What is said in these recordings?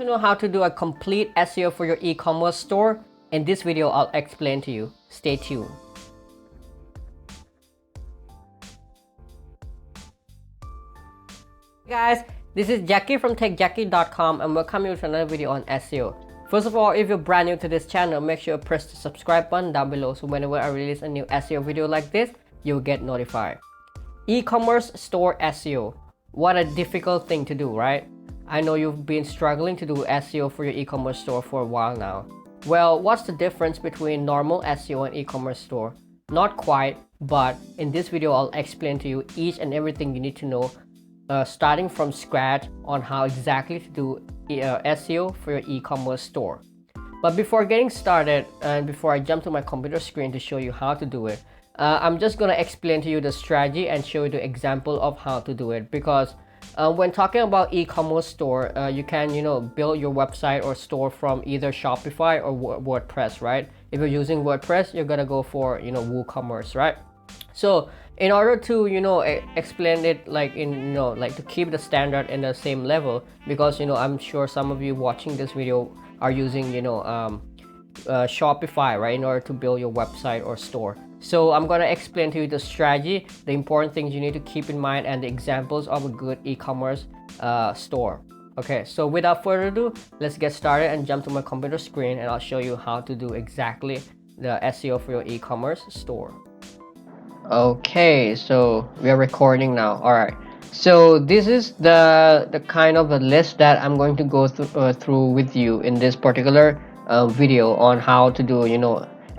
To know how to do a complete SEO for your e-commerce store, in this video I'll explain to you. Stay tuned. Hey guys, this is Jackie from techjackie.com and welcome you to another video on SEO. First of all, if you're brand new to this channel, make sure you press the subscribe button down below so whenever I release a new SEO video like this, you'll get notified. E-commerce store SEO. What a difficult thing to do, right? I know you've been struggling to do SEO for your e-commerce store for a while now. Well, what's the difference between normal SEO and e-commerce store? Not quite, but in this video I'll explain to you each and everything you need to know starting from scratch on how exactly to do SEO for your e-commerce store. But before getting started and before I jump to my computer screen to show you how to do it, I'm just gonna explain to you the strategy and show you the example of how to do it, because when talking about e-commerce store, you can build your website or store from either Shopify or WordPress, right? If you're using WordPress, you're gonna go for WooCommerce, right? So in order to explain it like to keep the standard in the same level, because I'm sure some of you watching this video are using Shopify, right, in order to build your website or store. So I'm gonna explain to you the strategy, the important things you need to keep in mind, and the examples of a good e-commerce store. Okay, so without further ado, let's get started and jump to my computer screen and I'll show you how to do exactly the SEO for your e-commerce store. Okay, so we are recording now. All right, so this is the kind of a list that I'm going to go through with you in this particular video on how to do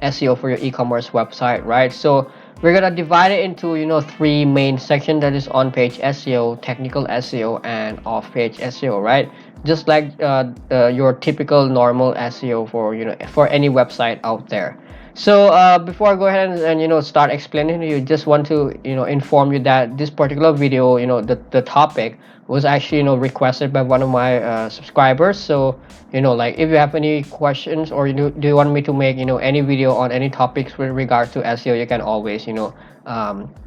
SEO for your e-commerce website, right? So we're gonna divide it into three main sections, that is on-page SEO, technical SEO, and off-page SEO, right? Just like your typical normal SEO for any website out there. So before I go ahead and start explaining to you, just want to inform you that this particular video, the topic was actually requested by one of my subscribers. So like if you have any questions or do you want me to make any video on any topics with regard to SEO, you can always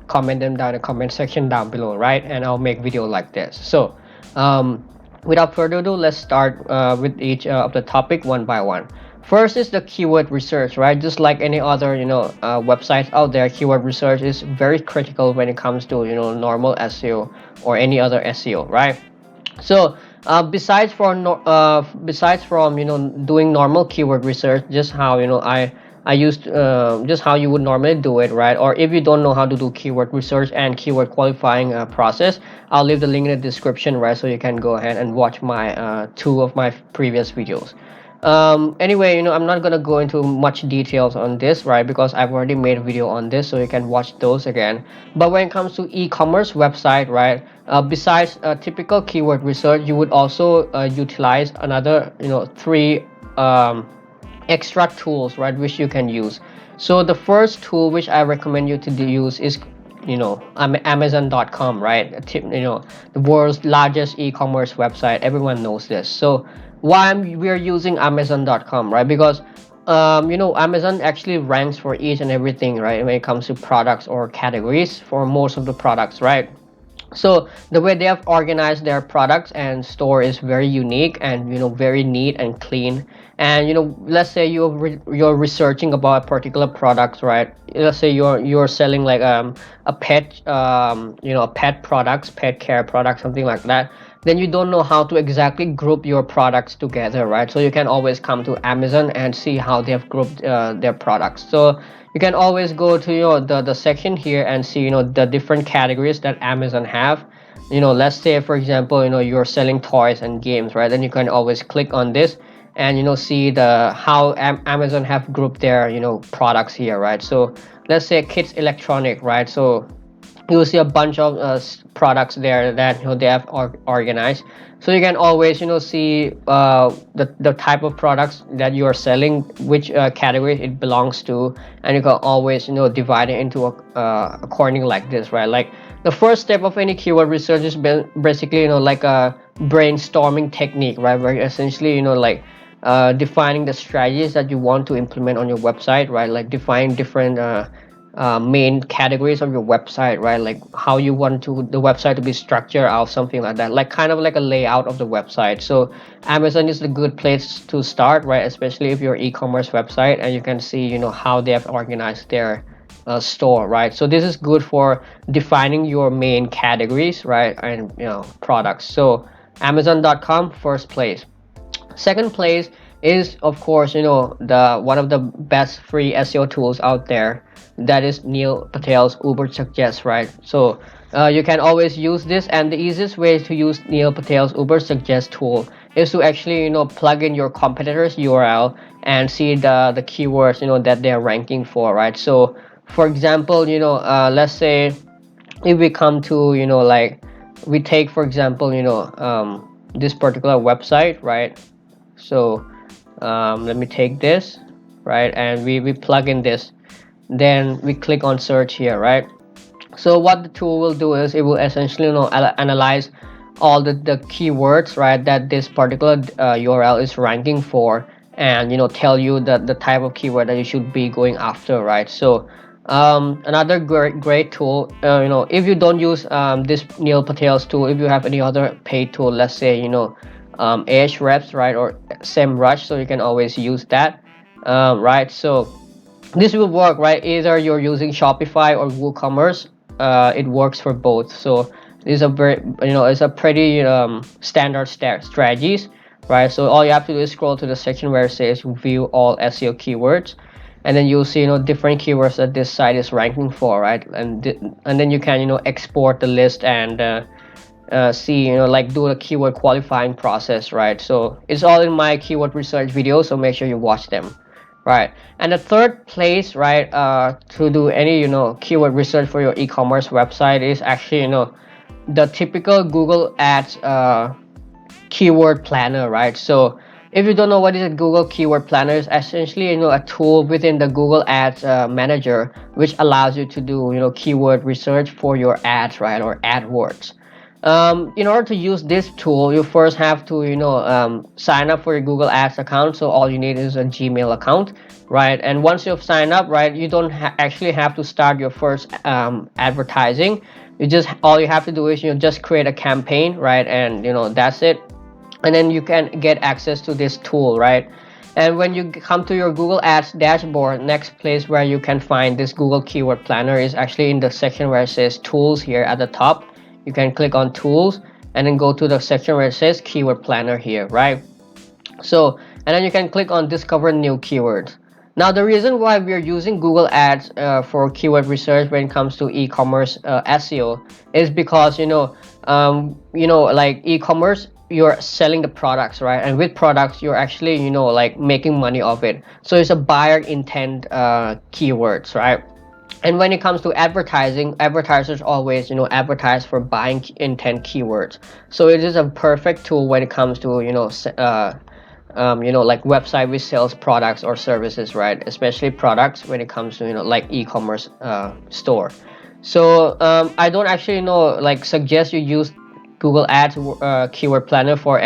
comment them down in the comment section down below, right? And I'll make video like this. So without further ado, let's start with each of the topic one by one. First is the keyword research, right? Just like any other websites out there, keyword research is very critical when it comes to normal SEO or any other SEO, right? So besides from doing normal keyword research, just how I used just how you would normally do it, right? Or if you don't know how to do keyword research and keyword qualifying process, I'll leave the link in the description, right? So you can go ahead and watch my two of my previous videos. Anyway, I'm not gonna go into much details on this, right, because I've already made a video on this, so you can watch those again. But when it comes to e-commerce website, right, besides typical keyword research, you would also utilize another three extra tools, right, which you can use. So the first tool which I recommend you to use is Amazon.com, right? The world's largest e-commerce website. Everyone knows this. So why we're using Amazon.com, right? Because Amazon actually ranks for each and everything, right, when it comes to products or categories for most of the products, right? So the way they have organized their products and store is very unique and very neat and clean. And let's say you're researching about a particular product, right? Let's say you're selling like a pet pet products, pet care products, something like that. Then you don't know how to exactly group your products together, right? So you can always come to Amazon and see how they have grouped their products. So you can always go to the section here and see the different categories that Amazon have. Let's say for example you're selling toys and games, right? Then you can always click on this and see how Amazon have grouped their products here, right? So let's say kids electronic, right? So you will see a bunch of products there that they have organized. So you can always see the type of products that you are selling, which category it belongs to, and you can always divide it into according like this, right? Like the first step of any keyword research is basically like a brainstorming technique, right, where essentially like defining the strategies that you want to implement on your website, right? Like defining different main categories of your website, right? Like how you want the website to be structured out, something like that, like kind of like a layout of the website. So Amazon is a good place to start, right? Especially if you're e-commerce website and you can see, how they have organized their store, right? So this is good for defining your main categories, right? And products. So Amazon.com, first place. Second place is, of course, the one of the best free SEO tools out there. That is Neil Patel's Uber Suggest, right? So you can always use this, and the easiest way to use Neil Patel's Uber Suggest tool is to actually plug in your competitor's URL and see the keywords that they're ranking for, right? So for example, let's say if we come to like we take for example this particular website, right? So let me take this, right, and we plug in this, then we click on search here, right? So what the tool will do is it will essentially analyze all the keywords, right, that this particular URL is ranking for, and tell you the type of keyword that you should be going after, right? So another great tool, if you don't use this Neil Patel's tool, if you have any other paid tool, let's say Ahrefs, right, or SEMrush, so you can always use that, right? So this will work, right? Either you're using Shopify or WooCommerce, it works for both. So this is a very it's a pretty standard strategies, right? So all you have to do is scroll to the section where it says view all SEO keywords, and then you'll see different keywords that this site is ranking for, right? And then you can export the list and see like do a keyword qualifying process, right? So it's all in my keyword research video, so make sure you watch them, right? And the third place, right, to do any keyword research for your e-commerce website is actually the typical Google Ads keyword planner, right? So if you don't know what is a Google keyword planner, it's essentially a tool within the Google Ads manager, which allows you to do keyword research for your ads, right, or AdWords. In order to use this tool, you first have to sign up for your Google Ads account. So all you need is a Gmail account, right? And once you've signed up, right, you don't actually have to start your first advertising. All you have to do is just create a campaign, right? And that's it. And then you can get access to this tool, right? And when you come to your Google Ads dashboard, next place where you can find this Google Keyword Planner is actually in the section where it says Tools here at the top. You can click on Tools and then go to the section where it says Keyword Planner here, right? So, and then you can click on Discover New Keywords. Now, the reason why we're using Google Ads for keyword research when it comes to e-commerce SEO is because like e-commerce, you're selling the products, right? And with products, you're actually like making money off it. So it's a buyer intent keywords, right? And when it comes to advertising, advertisers always advertise for buying intent keywords. So it is a perfect tool when it comes to like website which sells products or services, right? Especially products when it comes to like e-commerce store. So I don't actually like suggest you use Google Ads keyword planner for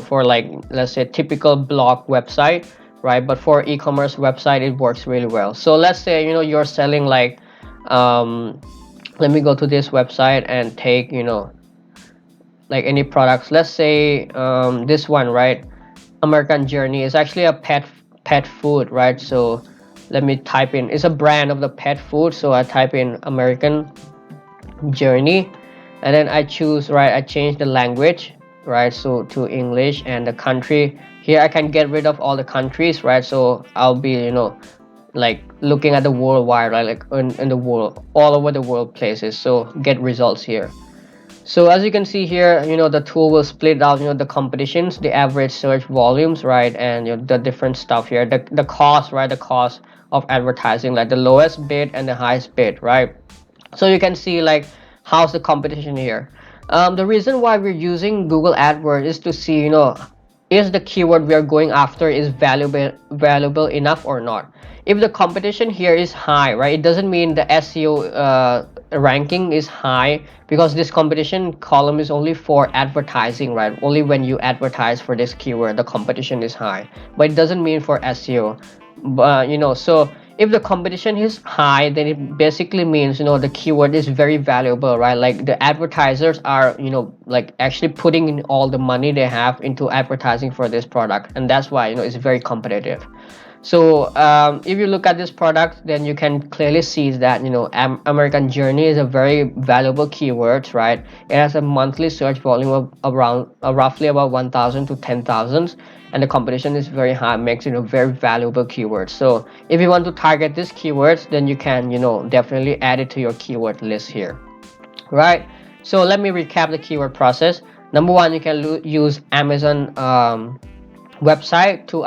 for like, let's say, typical blog website, right? But for e-commerce website, it works really well. So let's say you're selling like let me go to this website and take like any products. Let's say this one, right? American Journey is actually a pet food, right? So let me type in, it's a brand of the pet food, so I type in American Journey, and then I choose, right, I change the language, right, so to English, and the country here I can get rid of all the countries, right? So I'll be like looking at the worldwide, right, like in the world, all over the world places, so get results here. So as you can see here, the tool will split out, the competitions, the average search volumes, right, and the different stuff here, the cost, right, the cost of advertising, like the lowest bid and the highest bid, right? So you can see like how's the competition here. The reason why we're using Google AdWords is to see, is the keyword we are going after is valuable enough or not. If the competition here is high, right, it doesn't mean the SEO ranking is high, because this competition column is only for advertising, right? Only when you advertise for this keyword the competition is high, but it doesn't mean for SEO. But so if the competition is high, then it basically means, the keyword is very valuable, right? Like the advertisers are, like actually putting in all the money they have into advertising for this product, and that's why, it's very competitive. So if you look at this product, then you can clearly see that, American Journey is a very valuable keyword, right? It has a monthly search volume of around roughly about 1,000 to 10,000, and the competition is very high, makes it a very valuable keyword. So if you want to target these keywords, then you can, definitely add it to your keyword list here, right? So let me recap the keyword process. Number one, you can use Amazon website to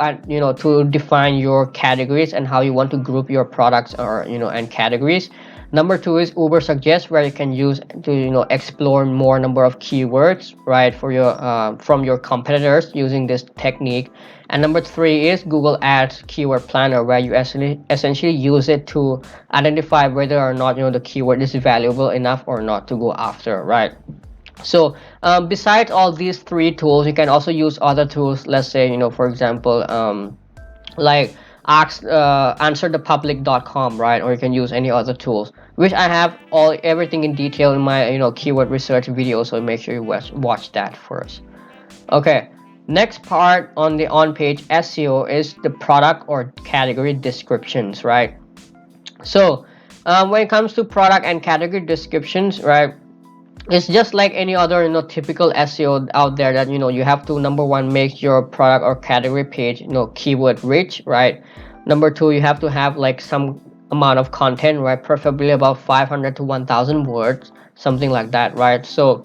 to define your categories and how you want to group your products, or and categories. Number two is Uber Suggest, where you can use to explore more number of keywords, right, for your from your competitors using this technique. And number three is Google Ads Keyword Planner, where you essentially use it to identify whether or not the keyword is valuable enough or not to go after, right? So besides all these three tools, you can also use other tools. Let's say, for example, like answerthepublic.com, right? Or you can use any other tools, which I have everything in detail in my keyword research video, so make sure you watch that first. Okay, next part on the on-page SEO is the product or category descriptions, right? So when it comes to product and category descriptions, right, it's just like any other typical SEO out there, that you have to, number one, make your product or category page keyword rich, right? Number two, you have to have like some amount of content, right? Preferably about 500 to 1,000 words, something like that, right? So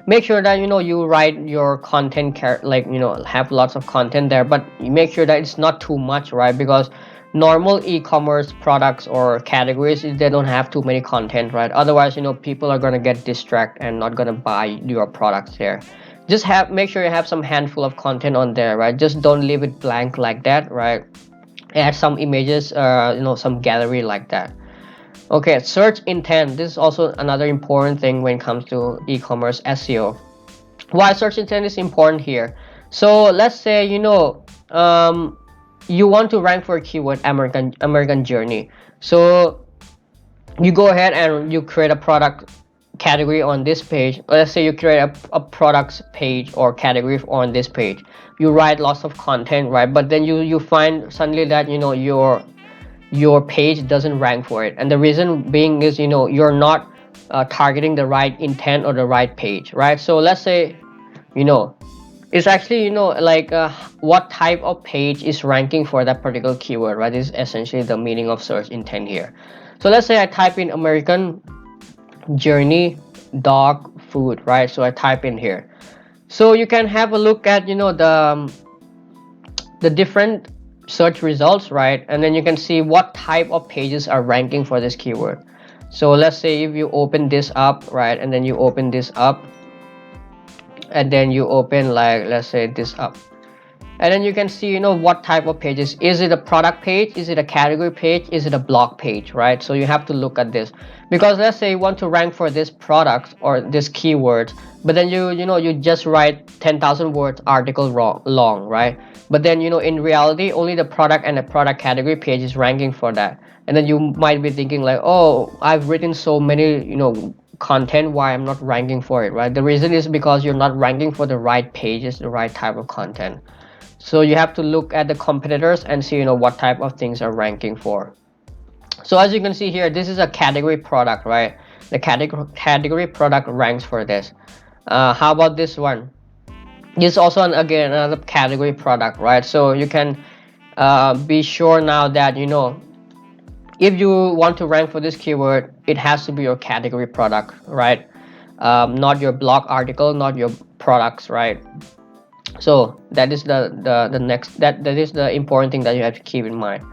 make sure that you write your content like have lots of content there, but make sure that it's not too much, right? Because normal e-commerce products or categories, they don't have too many content, right? Otherwise people are going to get distracted and not going to buy your products there. Just make sure you have some handful of content on there, right? Just don't leave it blank like that, right? Add some images, some gallery like that. Okay, search intent. This is also another important thing when it comes to e-commerce SEO. Why search intent is important here? So let's say you want to rank for a keyword American Journey. So you go ahead and you create a product category on this page. Let's say you create a products page or category on this page. You write lots of content, right? But then you find suddenly that your page doesn't rank for it, and the reason being is you're not targeting the right intent or the right page, right? So let's say it's actually like what type of page is ranking for that particular keyword, right? Is essentially the meaning of search intent here. So let's say I type in American Journey dog food, right? So I type in here, so you can have a look at the different search results, right? And then you can see what type of pages are ranking for this keyword. So let's say if you open this up, right, and then you open this up, and then you open, like, let's say this up, and then you can see what type of pages. Is it a product page? Is it a category page? Is it a blog page, right? So you have to look at this, because let's say you want to rank for this product or this keyword, but then you just write 10,000 words article long, right? But then in reality only the product and the product category page is ranking for that, and then you might be thinking like, oh, I've written so many content, why I'm not ranking for it, right? The reason is because you're not ranking for the right pages, the right type of content. So you have to look at the competitors and see what type of things are ranking for. So as you can see here, this is a category product, right? The category product ranks for this. How about this one? This is also again another category product, right? So you can be sure now that if you want to rank for this keyword, it has to be your category product, right? Not your blog article, not your products, right? So that is the next, that is the important thing that you have to keep in mind.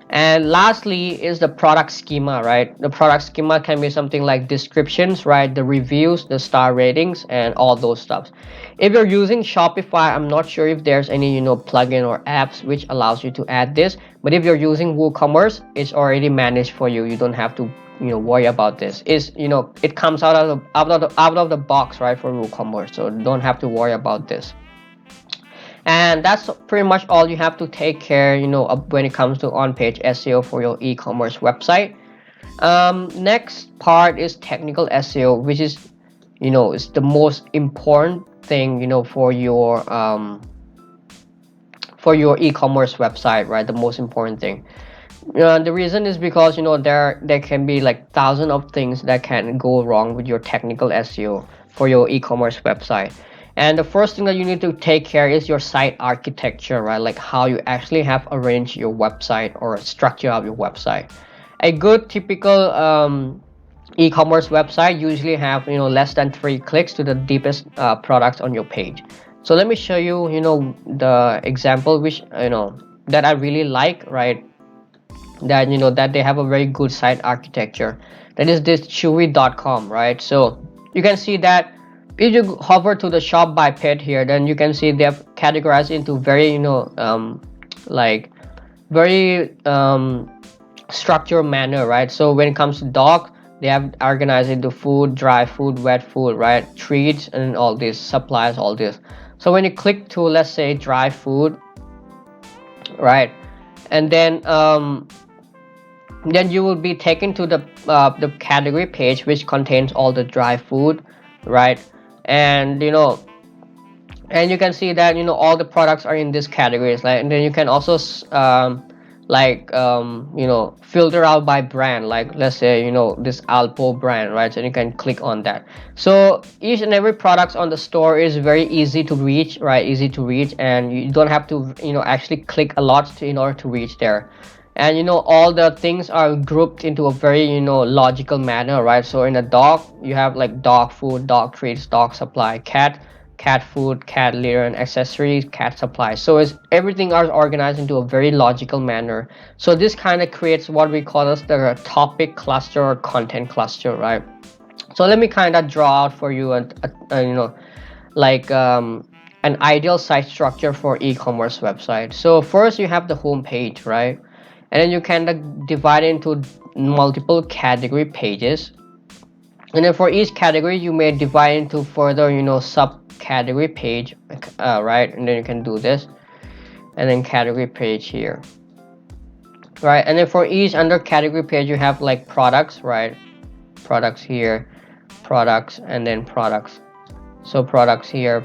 And lastly is the product schema, right? The product schema can be something like descriptions, right? The reviews, the star ratings, and all those stuff. If you're using Shopify, I'm not sure if there's any plugin or apps which allows you to add this, but if you're using WooCommerce, it's already managed for you. You don't have to worry about this. It comes out of the box, right, for WooCommerce, so don't have to worry about this. And that's pretty much all you have to take care, when it comes to on-page SEO for your e-commerce website. Next part is technical SEO, which is, is the most important thing, for your e-commerce website, right? The most important thing. The reason is because there can be like thousands of things that can go wrong with your technical SEO for your e-commerce website. And the first thing that you need to take care is your site architecture, right? Like how you actually have arranged your website or structure of your website. A good typical e-commerce website usually have less than 3 clicks to the deepest products on your page. So let me show you the example which that I really like, right? That that they have a very good site architecture. That is this chewy.com, right? So you can see that if you hover to the shop by pet here, then you can see they have categorized into very like very structured manner, right? So when it comes to dog, they have organized into food, dry food, wet food, right? Treats and all this, supplies, all this. So when you click to, let's say, dry food, right, and then you will be taken to the category page which contains all the dry food, right? And and you can see that all the products are in these categories, like, and then you can also filter out by brand, like let's say this Alpo brand, right? So you can click on that. So each and every products on the store is very easy to reach, right? Easy to reach, and you don't have to actually click a lot in order to reach there. And all the things are grouped into a very logical manner, right? So in a dog, you have like dog food, dog treats, dog supply, cat food, cat litter and accessories, cat supplies. So it's everything are organized into a very logical manner. So this kind of creates what we call as the topic cluster or content cluster, right? So let me kind of draw out for you like an ideal site structure for e-commerce website. So first you have the home page, right? And then you kind of divide into multiple category pages, and then for each category you may divide into further subcategory page, right? And then you can do this, and then category page here, right? And then for each under category page you have like products, right? Products here, products, and then products. So products here,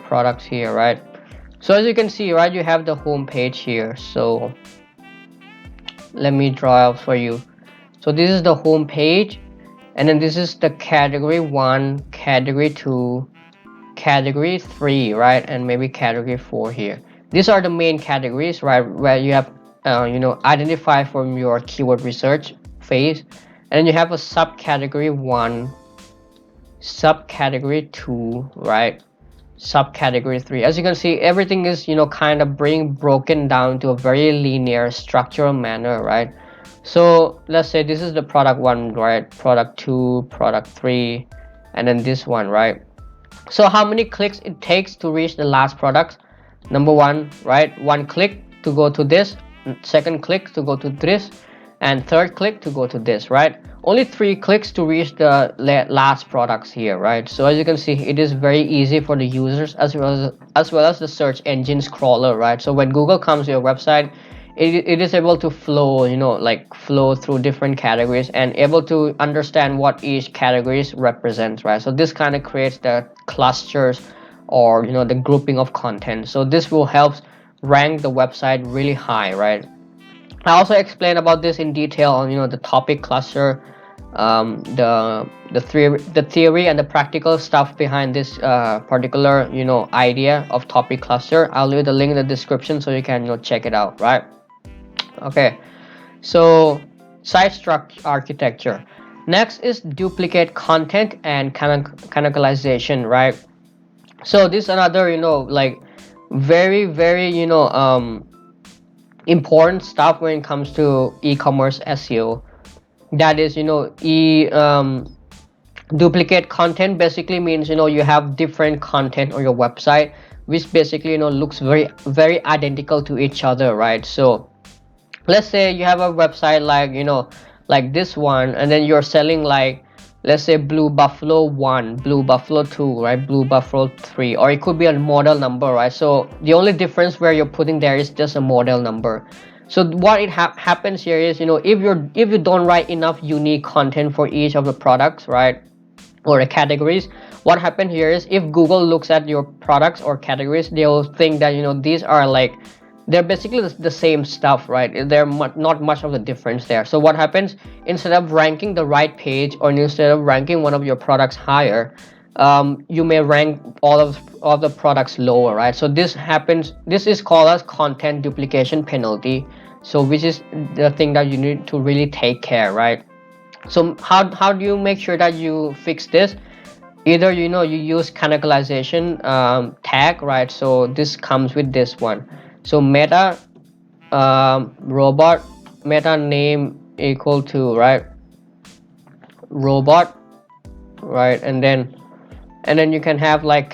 right? So as you can see, right, you have the home page here. So let me draw out for you. So this is the home page, and then this is the category 1, category 2, category 3, right? And maybe category 4 here. These are the main categories, right, where you have identify from your keyword research phase. And then you have a subcategory 1, subcategory 2, right, subcategory 3. As you can see, everything is kind of broken down to a very linear structural manner, right? So let's say this is the product 1, right, product 2, product 3, and then this one, right? So how many clicks it takes to reach the last product? Number 1, right, 1 click to go to this, 2nd click to go to this, and 3rd click to go to this, right? Only 3 clicks to reach the last products here, right? So as you can see, it is very easy for the users as well as the search engine crawler, right? So when Google comes to your website, it is able to flow flow through different categories and able to understand what each categories represents, right? So this kind of creates the clusters or the grouping of content. So this will help rank the website really high, right? I also explained about this in detail on the topic cluster, the theory and the practical stuff behind this particular idea of topic cluster. I'll leave the link in the description so you can check it out, right? Okay, so site structure architecture. Next is duplicate content and canonicalization, right? So this is another very important stuff when it comes to e-commerce SEO. That is duplicate content basically means you have different content on your website which basically looks very identical to each other, right? So let's say you have a website like this one, and then you're selling like let's say blue buffalo 1, blue buffalo 2, right, blue buffalo 3, or it could be a model number, right? So the only difference where you're putting there is just a model number. So what it happens here is, if you don't write enough unique content for each of the products, right, or the categories, what happened here is, if Google looks at your products or categories, they'll think that these are like, they're basically the same stuff, right? They're not much of a difference there. So what happens, instead of ranking the right page, or instead of ranking one of your products higher, you may rank all of the products lower, right? So this happens, this is called as content duplication penalty. So which is the thing that you need to really take care, right? So how do you make sure that you fix this? Either you use canonicalization tag, right? So this comes with this one. So meta robot meta name equal to, right, robot, right, and then you can have like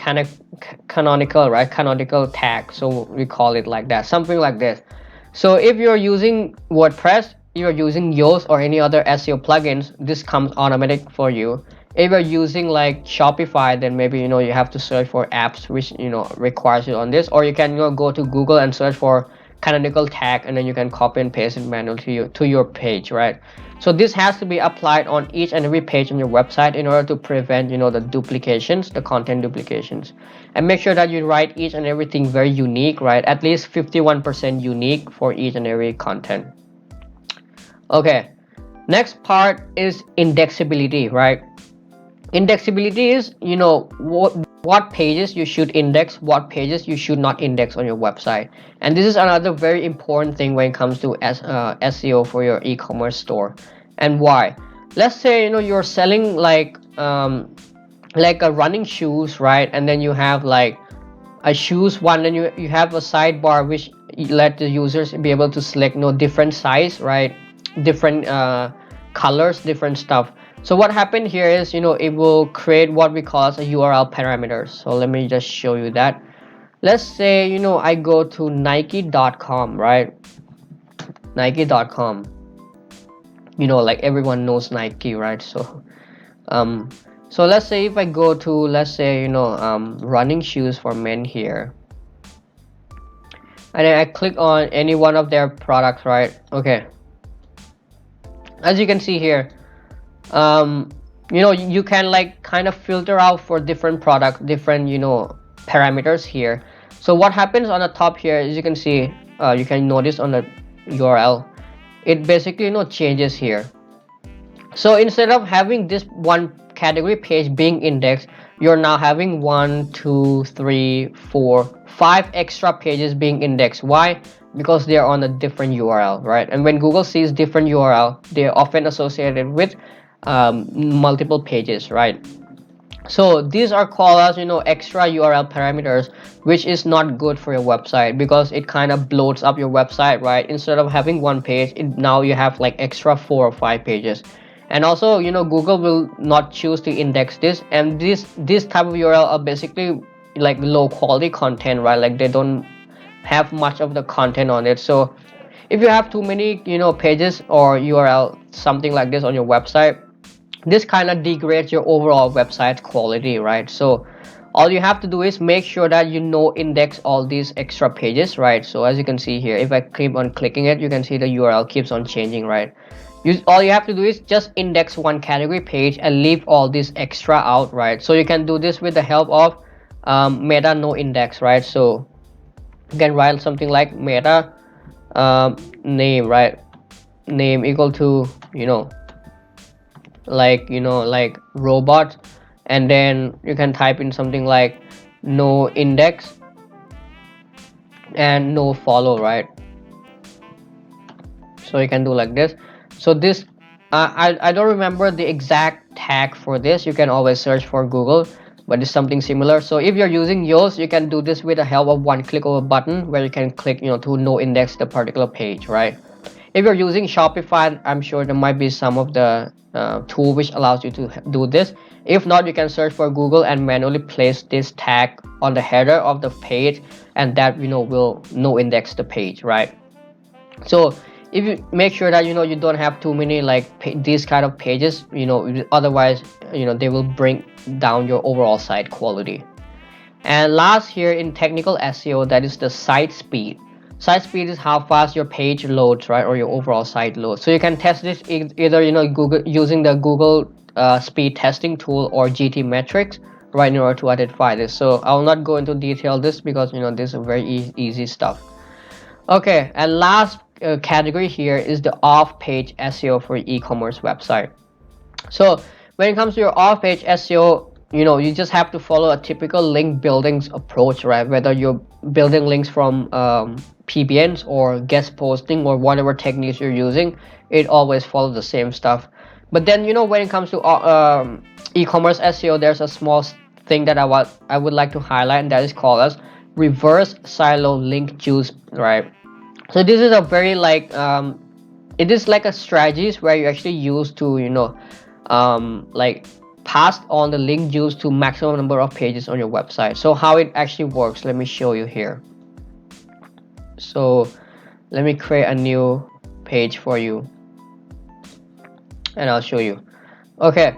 canonical, right, canonical tag. So we call it like that, something like this. So if you're using WordPress, you're using Yoast or any other SEO plugins, this comes automatic for you. If you're using like Shopify, then maybe you have to search for apps which requires it on this, or you can go to Google and search for canonical tag, and then you can copy and paste it manually to your page, right? So this has to be applied on each and every page on your website in order to prevent the duplications, the content duplications. And make sure that you write each and everything very unique, right? At least 51% unique for each and every content. Okay, next part is indexability, right? Indexability is what pages you should index, what pages you should not index on your website. And this is another very important thing when it comes to SEO for your e-commerce store. And why? Let's say you're selling like a running shoes, right? And then you have like a shoes one, and you have a sidebar which let the users be able to select different size, right, different colors, different stuff. So what happened here is it will create what we call as a URL parameters. So let me just show you that. Let's say I go to nike.com, right? Nike.com, like everyone knows Nike, right? So let's say if I go to, let's say running shoes for men here, and then I click on any one of their products, right? Okay, as you can see here, you can like kind of filter out for different product, different parameters here. So what happens on the top here, as you can see, you can notice on the URL, it basically changes here. So instead of having this one category page being indexed, you're now having 1, 2, 3, 4, 5 extra pages being indexed. Why? Because they're on a different URL, right? And when Google sees different URL, they're often associated with multiple pages, right? So these are called as extra URL parameters, which is not good for your website, because it kind of bloats up your website, right? Instead of having one page, now you have like extra 4 or 5 pages. And also Google will not choose to index this, and this type of URL are basically like low quality content, right? Like they don't have much of the content on it. So if you have too many pages or URL, something like this on your website, this kind of degrades your overall website quality, right? So all you have to do is make sure that index all these extra pages, right? So as you can see here, if I keep on clicking it, you can see the URL keeps on changing, right? All you have to do is just index one category page and leave all this extra out, right? So you can do this with the help of meta no index, right? So you can write something like meta name, right? Name equal to like robot, and then you can type in something like no index and no follow, right? So you can do like this. So this I don't remember the exact tag for this. You can always search for Google, but it's something similar. So if you're using Yoast, you can do this with the help of one click of a button, where you can click to no index the particular page, right? If you're using Shopify, I'm sure there might be some of the tool which allows you to do this. If not, you can search for Google and manually place this tag on the header of the page, and that will no index the page, right? So if you make sure that you don't have too many like these kind of pages, otherwise they will bring down your overall site quality. And last here in technical SEO, that is the site speed. Site speed is how fast your page loads, right, or your overall site loads. So you can test this either Google, using the Google speed testing tool, or GT metrics, right, in order to identify this. So I will not go into detail this because this is very easy stuff. Okay, and last category here is the off-page SEO for e-commerce website. So when it comes to your off-page SEO, you just have to follow a typical link building approach, right? Whether you're building links from PBNs or guest posting or whatever techniques you're using, it always follows the same stuff. But then when it comes to e-commerce SEO, there's a small thing that I would like to highlight, and that is called as reverse silo link juice, right? So this is a very like it is like a strategies where you actually use to like pass on the link juice to maximum number of pages on your website. So how it actually works, let me show you here. So let me create a new page for you and I'll show you. Okay,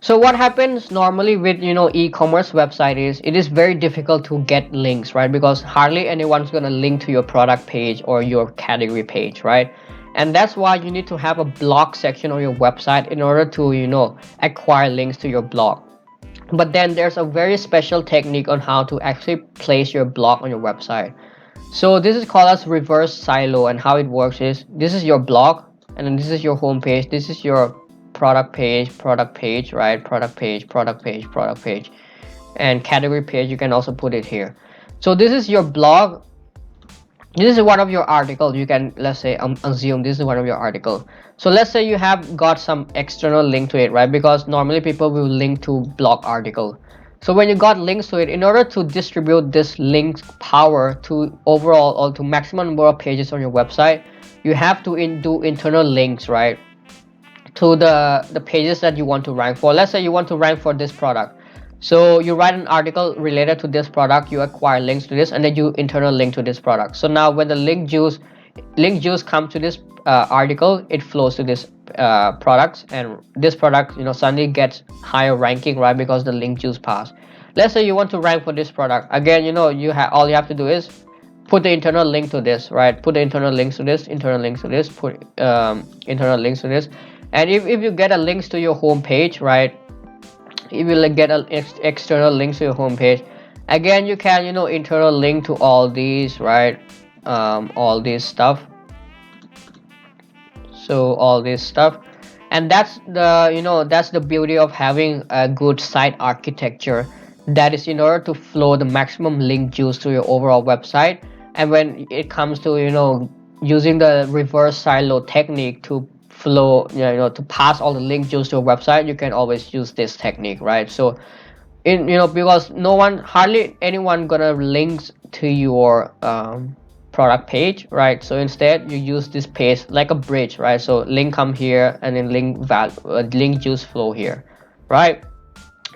so what happens normally with e-commerce website is it is very difficult to get links, right? Because hardly anyone's gonna link to your product page or your category page, right? And that's why you need to have a blog section on your website in order to acquire links to your blog. But then there's a very special technique on how to actually place your blog on your website. So this is called as reverse silo, and how it works is this is your blog, and then this is your home page, this is your product page, right? Product page, and category page. You can also put it here. So this is your blog. This is one of your articles. You can, let's say, assume this is one of your articles. So let's say you have got some external link to it, right? Because normally people will link to blog article. So when you got links to it, in order to distribute this link power to overall or to maximum number of pages on your website, you have to do internal links, right, to the pages that you want to rank for. Let's say you want to rank for this product. So you write an article related to this product, you acquire links to this, and then you internal link to this product. So now when the link juice comes to this article, it flows to this products, and this product suddenly gets higher ranking, right? Because the link juice passed. Let's say you want to rank for this product again. All you have to do is put the internal link to this, right? Put the internal links to this, internal links to this, put internal links to this. And if you get a links to your home page, right, if you get an external links to your home page, again you can internal link to all these, right? All this stuff. So all this stuff, and that's the beauty of having a good site architecture. That is in order to flow the maximum link juice to your overall website. And when it comes to using the reverse silo technique to flow, to pass all the link juice to your website, you can always use this technique, right? So because hardly anyone gonna links to your product page, right? So instead you use this page like a bridge, right? So link come here, and then link juice flow here, right?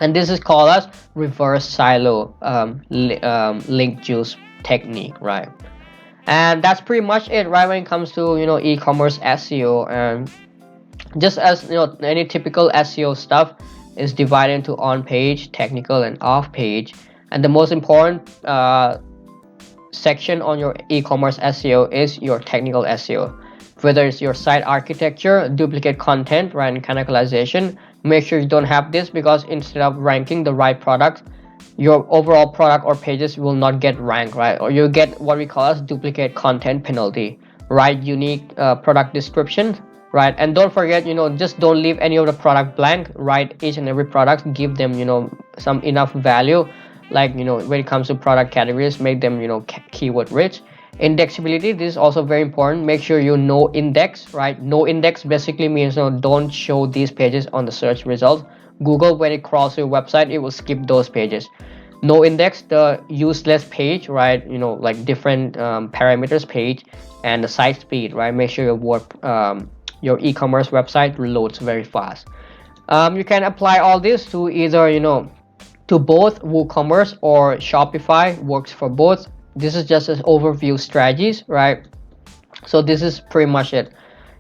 And this is called as reverse silo link juice technique, right? And that's pretty much it, right? When it comes to e-commerce SEO, and just as any typical SEO stuff is divided into on-page, technical, and off-page. And the most important section on your e-commerce SEO is your technical SEO. Whether it's your site architecture, duplicate content, right, and canonicalization, make sure you don't have this, because instead of ranking the right product, your overall product or pages will not get ranked, right? Or you get what we call as duplicate content penalty. Write unique product description, right? And don't forget, just don't leave any of the product blank. Write each and every product, give them some enough value, like when it comes to product categories, make them keyword rich. Indexability, this is also very important. Make sure you no index, right? No index basically means don't show these pages on the search results. Google, when it crawls your website, it will skip those pages. No index, the useless page, right? Like different parameters page, and the site speed, right? Make sure your e-commerce website loads very fast. You can apply all this to either to both WooCommerce or Shopify. Works for both. This is just an overview strategies, right? So this is pretty much it.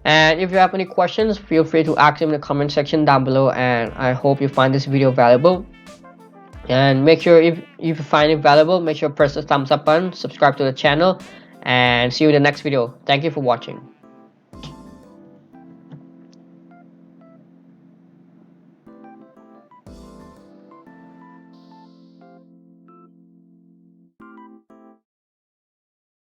And if you have any questions, feel free to ask them in the comment section down below, and I hope you find this video valuable. And make sure, if you find it valuable, make sure to press the thumbs up button, subscribe to the channel, and see you in the next video. Thank you for watching.